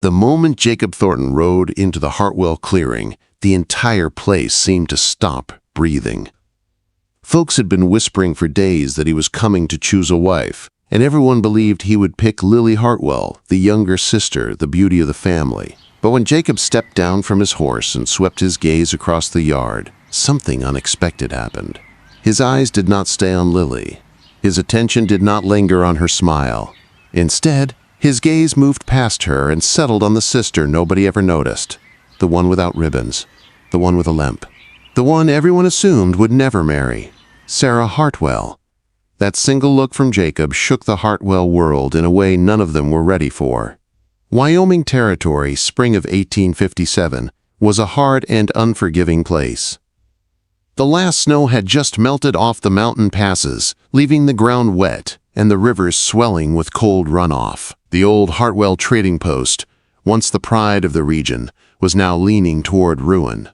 The moment Jacob Thornton rode into the Hartwell clearing, the entire place seemed to stop breathing. Folks had been whispering for days that he was coming to choose a wife, and everyone believed he would pick Lily Hartwell, the younger sister, the beauty of the family. But when Jacob stepped down from his horse and swept his gaze across the yard, something unexpected happened. His eyes did not stay on Lily. His attention did not linger on her smile. Instead, his gaze moved past her and settled on the sister nobody ever noticed. The one without ribbons. The one with a limp. The one everyone assumed would never marry. Sarah Hartwell. That single look from Jacob shook the Hartwell world in a way none of them were ready for. Wyoming Territory, spring of 1857, was a hard and unforgiving place. The last snow had just melted off the mountain passes, leaving the ground wet and the rivers swelling with cold runoff. The old Hartwell trading post, once the pride of the region, was now leaning toward ruin.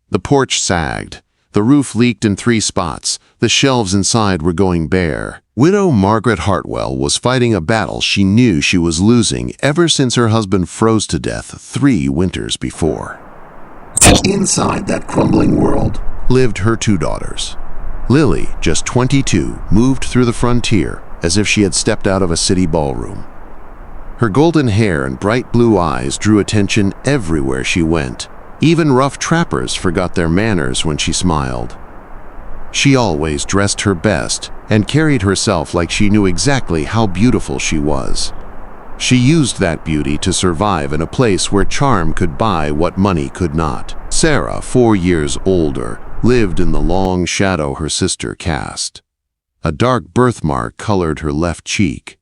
The porch sagged. The roof leaked in 3 spots. The shelves inside were going bare. Widow Margaret Hartwell was fighting a battle she knew she was losing ever since her husband froze to death 3 winters before. Inside that crumbling world lived her 2 daughters. Lily, just 22, moved through the frontier as if she had stepped out of a city ballroom. Her golden hair and bright blue eyes drew attention everywhere she went. Even rough trappers forgot their manners when she smiled. She always dressed her best and carried herself like she knew exactly how beautiful she was. She used that beauty to survive in a place where charm could buy what money could not. Sarah, 4 years older, lived in the long shadow her sister cast. A dark birthmark colored her left cheek.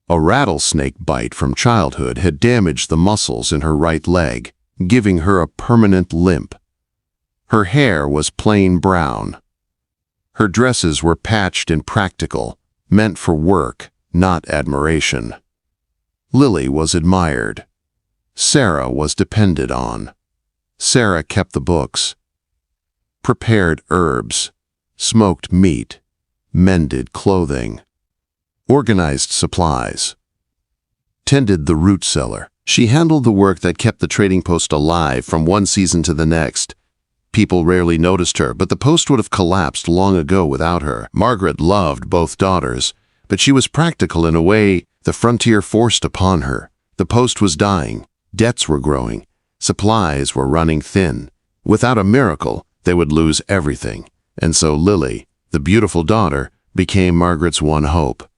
A rattlesnake bite from childhood had damaged the muscles in her right leg, giving her a permanent limp. Her hair was plain brown. Her dresses were patched and practical, meant for work, not admiration. Lily was admired. Sarah was depended on. Sarah kept the books, prepared herbs, smoked meat, mended clothing, organized supplies, tended the root cellar. She handled the work that kept the trading post alive from one season to the next. People rarely noticed her, but the post would have collapsed long ago without her. Margaret loved both daughters, but she was practical in a way the frontier forced upon her. The post was dying, debts were growing, supplies were running thin. Without a miracle, they would lose everything, and so Lily, the beautiful daughter, became Margaret's one hope.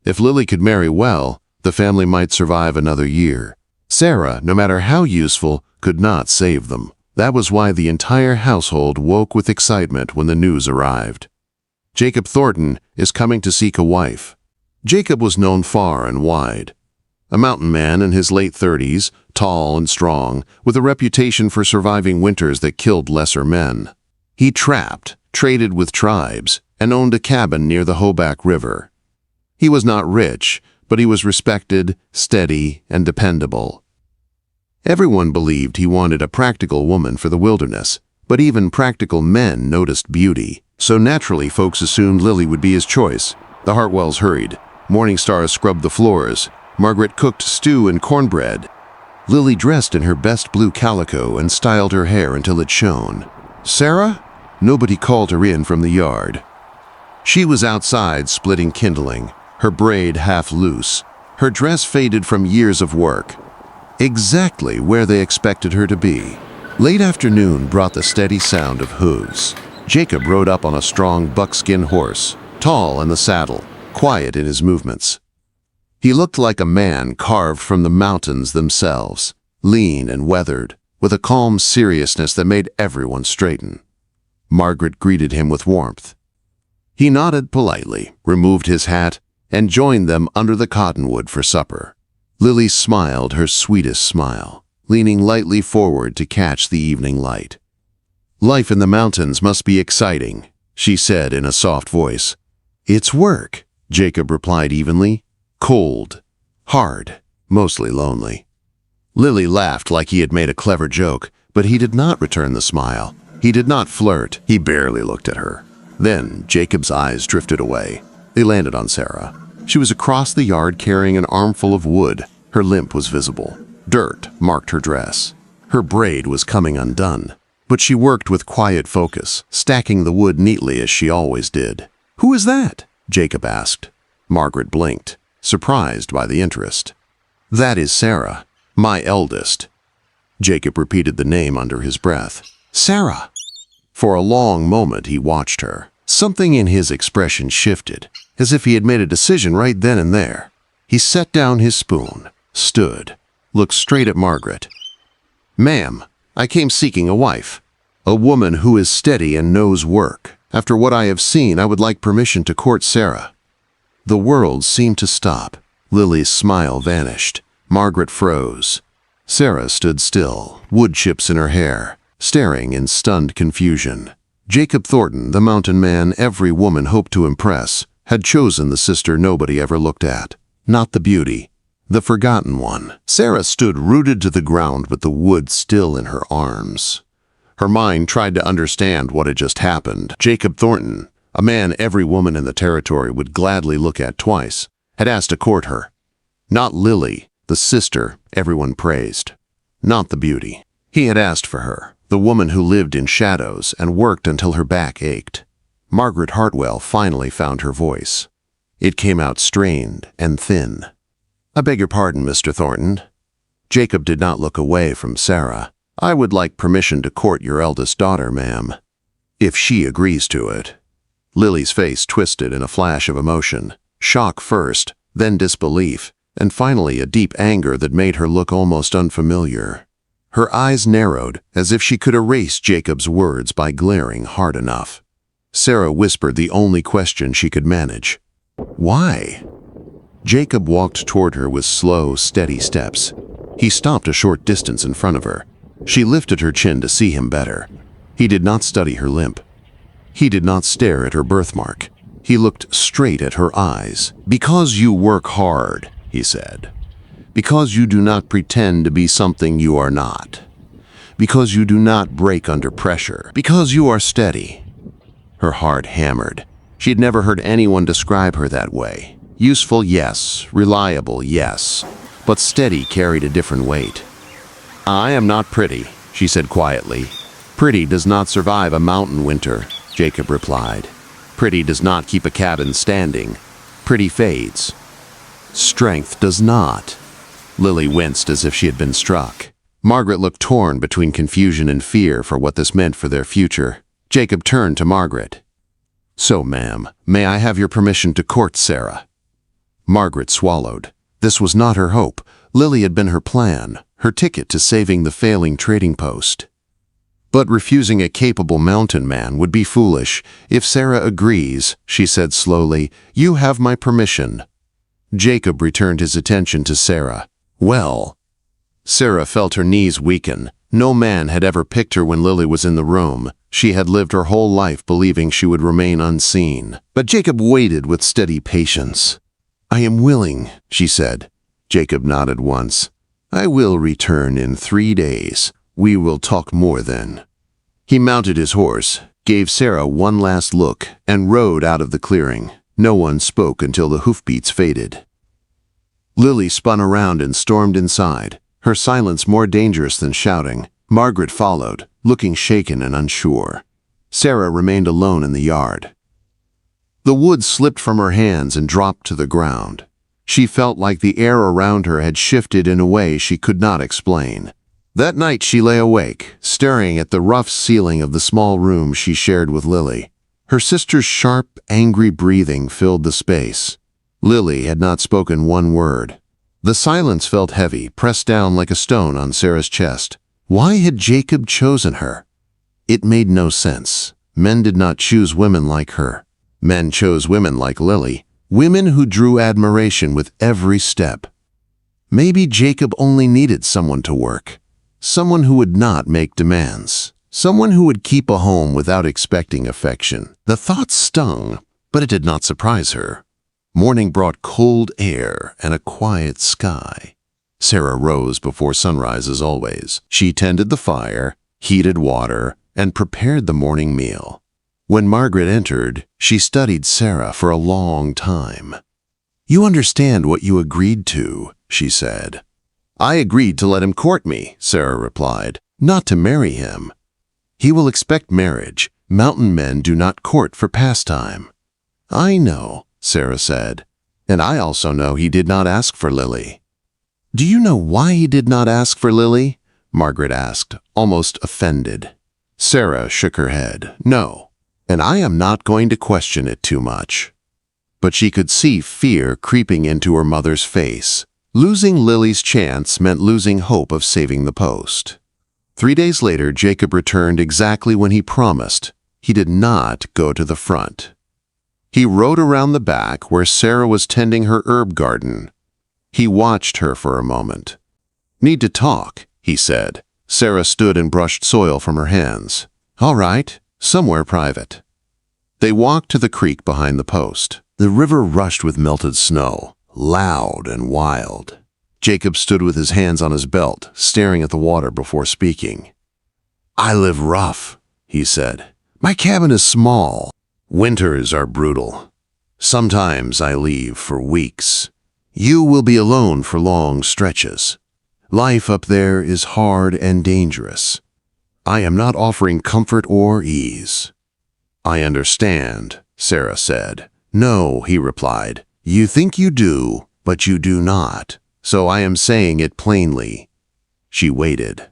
If Lily could marry well, the family might survive another year. Sarah, no matter how useful, could not save them. That was why the entire household woke with excitement when the news arrived. Jacob Thornton is coming to seek a wife. Jacob was known far and wide. A mountain man in his late 30s, tall and strong, with a reputation for surviving winters that killed lesser men. He trapped, traded with tribes, and owned a cabin near the Hoback River. He was not rich, but he was respected, steady, and dependable. Everyone believed he wanted a practical woman for the wilderness, but even practical men noticed beauty. So naturally, folks assumed Lily would be his choice. The Hartwells hurried. Morning stars scrubbed the floors. Margaret cooked stew and cornbread. Lily dressed in her best blue calico and styled her hair until it shone. Sarah? Nobody called her in from the yard. She was outside splitting kindling, her braid half loose, her dress faded from years of work. Exactly where they expected her to be. Late afternoon brought the steady sound of hooves. Jacob rode up on a strong buckskin horse, tall in the saddle, quiet in his movements. He looked like a man carved from the mountains themselves, lean and weathered, with a calm seriousness that made everyone straighten. Margaret greeted him with warmth. He nodded politely, removed his hat, and joined them under the cottonwood for supper. Lily smiled her sweetest smile, leaning lightly forward to catch the evening light. "Life in the mountains must be exciting," she said in a soft voice. "It's work," Jacob replied evenly. "Cold, hard, mostly lonely." Lily laughed like he had made a clever joke, but he did not return the smile. He did not flirt. He barely looked at her. Then Jacob's eyes drifted away. They landed on Sarah. She was across the yard carrying an armful of wood. Her limp was visible. Dirt marked her dress. Her braid was coming undone, but she worked with quiet focus, stacking the wood neatly as she always did. "Who is that?" Jacob asked. Margaret blinked, surprised by the interest. "That is Sarah, my eldest." Jacob repeated the name under his breath. "Sarah." For a long moment he watched her. Something in his expression shifted, as if he had made a decision right then and there. He set down his spoon, stood, looked straight at Margaret. "Ma'am, I came seeking a wife. A woman who is steady and knows work. After what I have seen, I would like permission to court Sarah." The world seemed to stop. Lily's smile vanished. Margaret froze. Sarah stood still, wood chips in her hair, staring in stunned confusion. Jacob Thornton, the mountain man every woman hoped to impress, had chosen the sister nobody ever looked at. Not the beauty, the forgotten one. Sarah stood rooted to the ground with the wood still in her arms. Her mind tried to understand what had just happened. Jacob Thornton, a man every woman in the territory would gladly look at twice, had asked to court her. Not Lily, the sister everyone praised. Not the beauty. He had asked for her, the woman who lived in shadows and worked until her back ached. Margaret Hartwell finally found her voice. It came out strained and thin. "I beg your pardon, Mr. Thornton." Jacob did not look away from Sarah. "I would like permission to court your eldest daughter, ma'am, if she agrees to it." Lily's face twisted in a flash of emotion. Shock first, then disbelief, and finally a deep anger that made her look almost unfamiliar. Her eyes narrowed, as if she could erase Jacob's words by glaring hard enough. Sarah whispered the only question she could manage. "Why?" Jacob walked toward her with slow, steady steps. He stopped a short distance in front of her. She lifted her chin to see him better. He did not study her limp. He did not stare at her birthmark. He looked straight at her eyes. "Because you work hard," he said. "Because you do not pretend to be something you are not. Because you do not break under pressure. Because you are steady." Her heart hammered. She had never heard anyone describe her that way. Useful, yes. Reliable, yes. But steady carried a different weight. "I am not pretty," she said quietly. "Pretty does not survive a mountain winter," Jacob replied. "Pretty does not keep a cabin standing. Pretty fades. Strength does not." Lily winced as if she had been struck. Margaret looked torn between confusion and fear for what this meant for their future. Jacob turned to Margaret. "So, ma'am, may I have your permission to court Sarah?" Margaret swallowed. This was not her hope. Lily had been her plan, her ticket to saving the failing trading post. But refusing a capable mountain man would be foolish. "If Sarah agrees," she said slowly, "you have my permission." Jacob returned his attention to Sarah. "Well." Sarah felt her knees weaken. No man had ever picked her when Lily was in the room. She had lived her whole life believing she would remain unseen. But Jacob waited with steady patience. "I am willing," she said. Jacob nodded once. "I will return in 3 days. We will talk more then." He mounted his horse, gave Sarah one last look, and rode out of the clearing. No one spoke until the hoofbeats faded. Lily spun around and stormed inside, her silence more dangerous than shouting. Margaret followed, looking shaken and unsure. Sarah remained alone in the yard. The wood slipped from her hands and dropped to the ground. She felt like the air around her had shifted in a way she could not explain. That night she lay awake, staring at the rough ceiling of the small room she shared with Lily. Her sister's sharp, angry breathing filled the space. Lily had not spoken one word. The silence felt heavy, pressed down like a stone on Sarah's chest. Why had Jacob chosen her? It made no sense. Men did not choose women like her. Men chose women like Lily, women who drew admiration with every step. Maybe Jacob only needed someone to work, someone who would not make demands, someone who would keep a home without expecting affection. The thought stung, but it did not surprise her. Morning brought cold air and a quiet sky. Sarah rose before sunrise as always. She tended the fire, heated water, and prepared the morning meal. When Margaret entered, she studied Sarah for a long time. "You understand what you agreed to," she said. I agreed to let him court me, Sarah replied, not to marry him. He will expect marriage. Mountain men do not court for pastime. I know, Sarah said, and I also know he did not ask for Lily. Do you know why he did not ask for Lily? Margaret asked, almost offended. Sarah shook her head. No, and I am not going to question it too much. But she could see fear creeping into her mother's face. Losing Lily's chance meant losing hope of saving the post. 3 days later, Jacob returned exactly when he promised. He did not go to the front. He rode around the back where Sarah was tending her herb garden. He watched her for a moment. Need to talk, he said. Sarah stood and brushed soil from her hands. All right, somewhere private. They walked to the creek behind the post. The river rushed with melted snow, loud and wild. Jacob stood with his hands on his belt, staring at the water before speaking. I live rough, he said. My cabin is small. Winters are brutal. Sometimes I leave for weeks. You will be alone for long stretches. Life up there is hard and dangerous. I am not offering comfort or ease. I understand, Sarah said. No, he replied. You think you do, but you do not. So I am saying it plainly. She waited.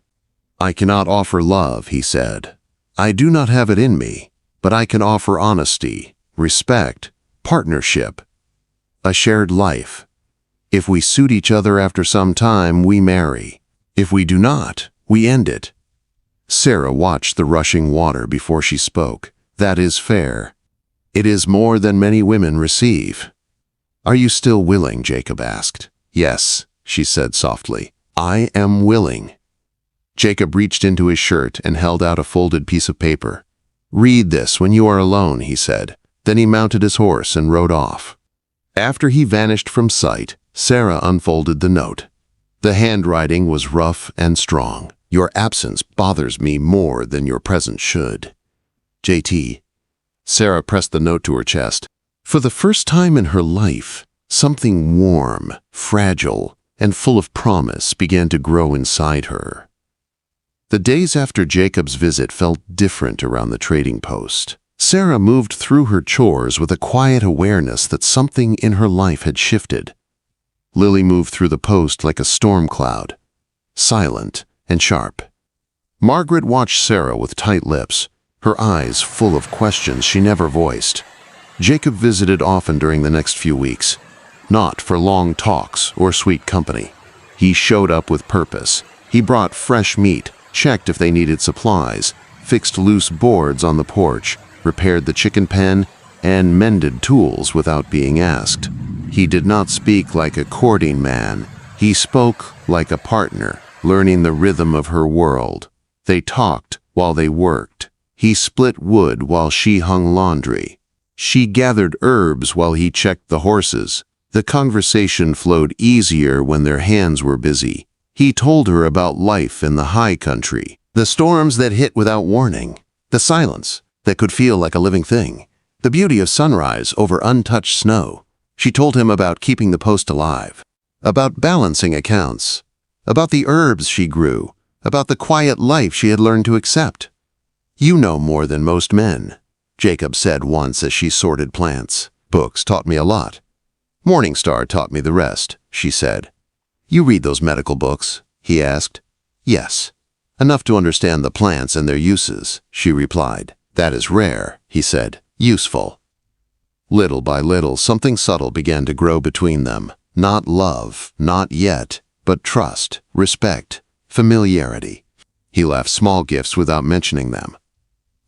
I cannot offer love, he said. I do not have it in me, but I can offer honesty, respect, partnership, a shared life. If we suit each other after some time, we marry. If we do not, we end it. Sarah watched the rushing water before she spoke. That is fair. It is more than many women receive. Are you still willing? Jacob asked. Yes, she said softly. I am willing. Jacob reached into his shirt and held out a folded piece of paper. Read this when you are alone, he said. Then he mounted his horse and rode off. After he vanished from sight, Sarah unfolded the note. The handwriting was rough and strong. Your absence bothers me more than your presence should. J.T. Sarah pressed the note to her chest. For the first time in her life, something warm, fragile, and full of promise began to grow inside her. The days after Jacob's visit felt different around the trading post. Sarah moved through her chores with a quiet awareness that something in her life had shifted. Lily moved through the post like a storm cloud, silent and sharp. Margaret watched Sarah with tight lips, her eyes full of questions she never voiced. Jacob visited often during the next few weeks, not for long talks or sweet company. He showed up with purpose. He brought fresh meat, checked if they needed supplies, fixed loose boards on the porch, repaired the chicken pen, and mended tools without being asked. He did not speak like a courting man. He spoke like a partner, learning the rhythm of her world. They talked while they worked. He split wood while she hung laundry. She gathered herbs while he checked the horses. The conversation flowed easier when their hands were busy. He told her about life in the high country, the storms that hit without warning, the silence that could feel like a living thing, the beauty of sunrise over untouched snow. She told him about keeping the post alive, about balancing accounts, about the herbs she grew, about the quiet life she had learned to accept. You know more than most men, Jacob said once as she sorted plants. Books taught me a lot. Morning Star taught me the rest, she said. You read those medical books? He asked. Yes. Enough to understand the plants and their uses, she replied. That is rare, he said. Useful. Little by little, something subtle began to grow between them. Not love, not yet, but trust, respect, familiarity. He left small gifts without mentioning them.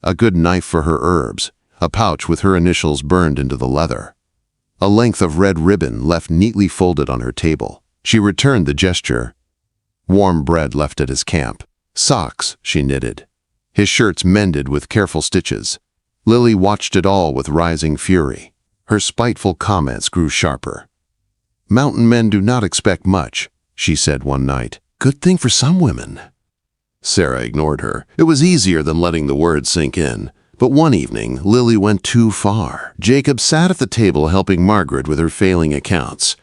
A good knife for her herbs, a pouch with her initials burned into the leather. A length of red ribbon left neatly folded on her table. She returned the gesture. Warm bread left at his camp. Socks she knitted. His shirts mended with careful stitches. Lily watched it all with rising fury. Her spiteful comments grew sharper. Mountain men do not expect much, she said one night. Good thing for some women. Sarah ignored her. It was easier than letting the words sink in. But one evening, Lily went too far. Jacob sat at the table helping Margaret with her failing accounts.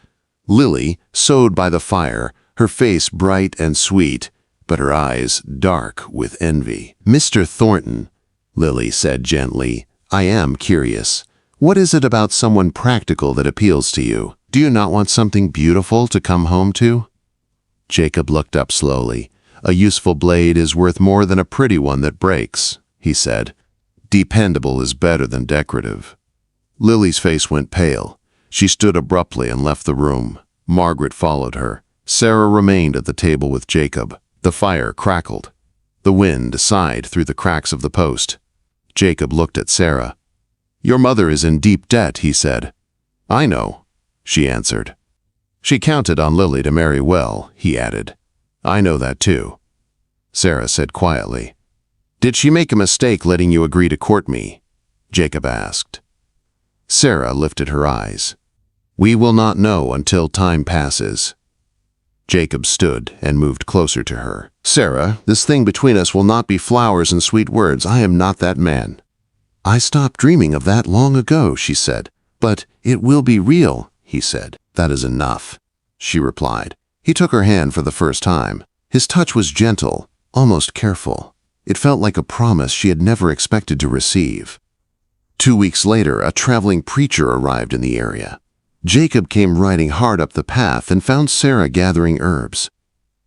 Lily sewed by the fire, her face bright and sweet, but her eyes dark with envy. "Mr. Thornton," Lily said gently, "I am curious. What is it about someone practical that appeals to you? Do you not want something beautiful to come home to?" Jacob looked up slowly. "A useful blade is worth more than a pretty one that breaks," he said. "Dependable is better than decorative." Lily's face went pale. She stood abruptly and left the room. Margaret followed her. Sarah remained at the table with Jacob. The fire crackled. The wind sighed through the cracks of the post. Jacob looked at Sarah. "Your mother is in deep debt," he said. "I know," she answered. "She counted on Lily to marry well," he added. "I know that too," Sarah said quietly. "Did she make a mistake letting you agree to court me?" Jacob asked. Sarah lifted her eyes. "We will not know until time passes." Jacob stood and moved closer to her. "Sarah, this thing between us will not be flowers and sweet words. I am not that man." "I stopped dreaming of that long ago," she said. "But it will be real," he said. "That is enough," she replied. He took her hand for the first time. His touch was gentle, almost careful. It felt like a promise she had never expected to receive. 2 weeks later, a traveling preacher arrived in the area. Jacob came riding hard up the path and found Sarah gathering herbs.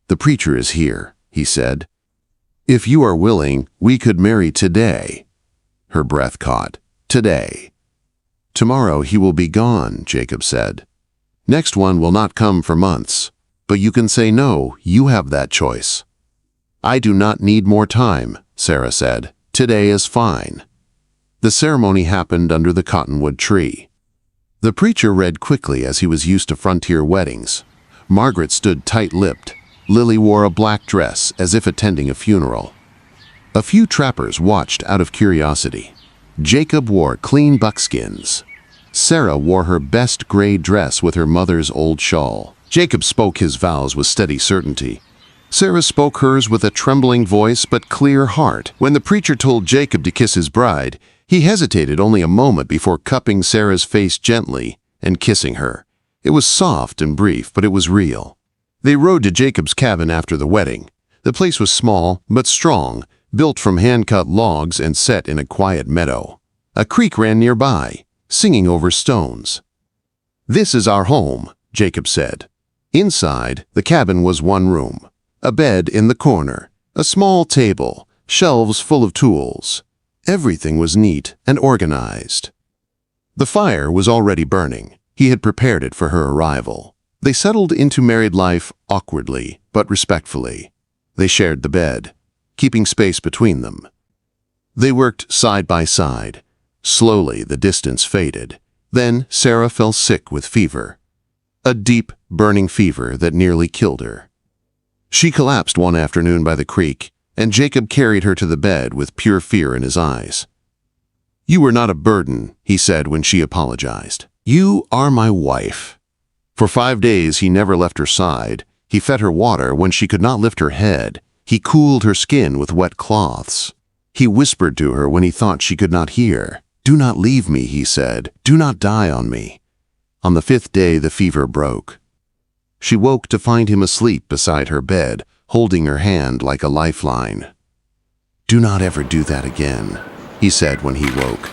"The preacher is here," he said. "If you are willing, we could marry today." Her breath caught. "Today." "Tomorrow he will be gone," Jacob said. "Next one will not come for months. But you can say no, you have that choice." "I do not need more time," Sarah said. "Today is fine." The ceremony happened under the cottonwood tree. The preacher read quickly as he was used to frontier weddings. Margaret stood tight-lipped. Lily wore a black dress as if attending a funeral. A few trappers watched out of curiosity. Jacob wore clean buckskins. Sarah wore her best gray dress with her mother's old shawl. Jacob spoke his vows with steady certainty. Sarah spoke hers with a trembling voice but clear heart. When the preacher told Jacob to kiss his bride, he hesitated only a moment before cupping Sarah's face gently and kissing her. It was soft and brief, but it was real. They rode to Jacob's cabin after the wedding. The place was small but strong, built from hand-cut logs and set in a quiet meadow. A creek ran nearby, singing over stones. "This is our home," Jacob said. Inside, the cabin was one room. A bed in the corner, a small table, shelves full of tools. Everything was neat and organized. The fire was already burning. He had prepared it for her arrival. They settled into married life awkwardly but respectfully. They shared the bed, keeping space between them. They worked side by side. Slowly, the distance faded. Then Sarah fell sick with fever. A deep, burning fever that nearly killed her. She collapsed one afternoon by the creek, and Jacob carried her to the bed with pure fear in his eyes. "You were not a burden," he said when she apologized. "You are my wife." For 5 days he never left her side. He fed her water when she could not lift her head. He cooled her skin with wet cloths. He whispered to her when he thought she could not hear. "Do not leave me," he said. "Do not die on me." On the 5th day the fever broke. She woke to find him asleep beside her bed, holding her hand like a lifeline. "Do not ever do that again," he said when he woke.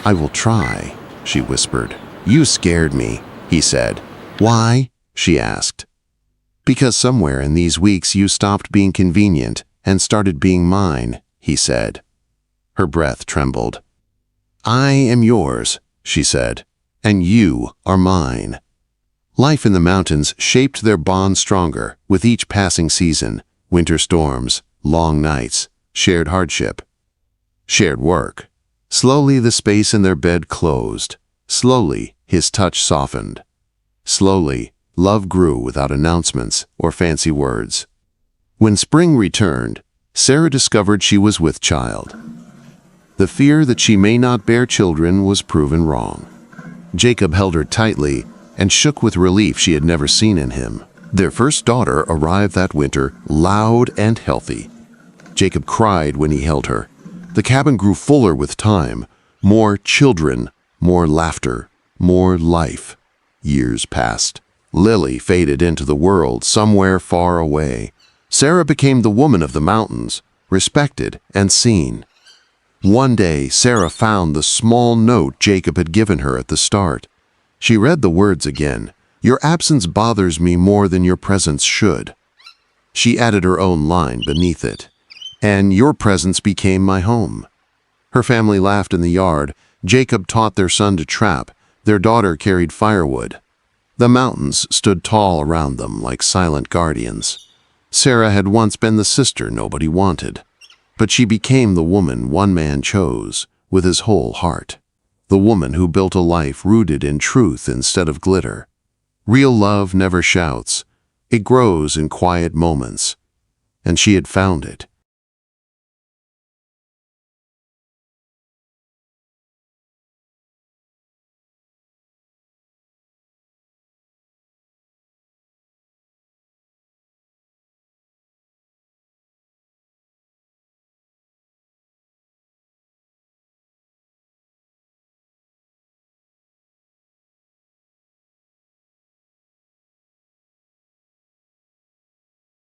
"I will try," she whispered. "You scared me," he said. "Why?" she asked. "Because somewhere in these weeks you stopped being convenient and started being mine," he said. Her breath trembled. "I am yours," she said, "and you are mine." Life in the mountains shaped their bond stronger with each passing season, winter storms, long nights, shared hardship, shared work. Slowly the space in their bed closed. Slowly his touch softened. Slowly love grew without announcements or fancy words. When spring returned, Sarah discovered she was with child. The fear that she may not bear children was proven wrong. Jacob held her tightly and shook with relief she had never seen in him. Their first daughter arrived that winter, loud and healthy. Jacob cried when he held her. The cabin grew fuller with time. More children, more laughter, more life. Years passed. Lily faded into the world somewhere far away. Sarah became the woman of the mountains, respected and seen. One day, Sarah found the small note Jacob had given her at the start. She read the words again. "Your absence bothers me more than your presence should." She added her own line beneath it. "And your presence became my home." Her family laughed in the yard. Jacob taught their son to trap. Their daughter carried firewood. The mountains stood tall around them like silent guardians. Sarah had once been the sister nobody wanted. But she became the woman one man chose with his whole heart. The woman who built a life rooted in truth instead of glitter. Real love never shouts. It grows in quiet moments. And she had found it.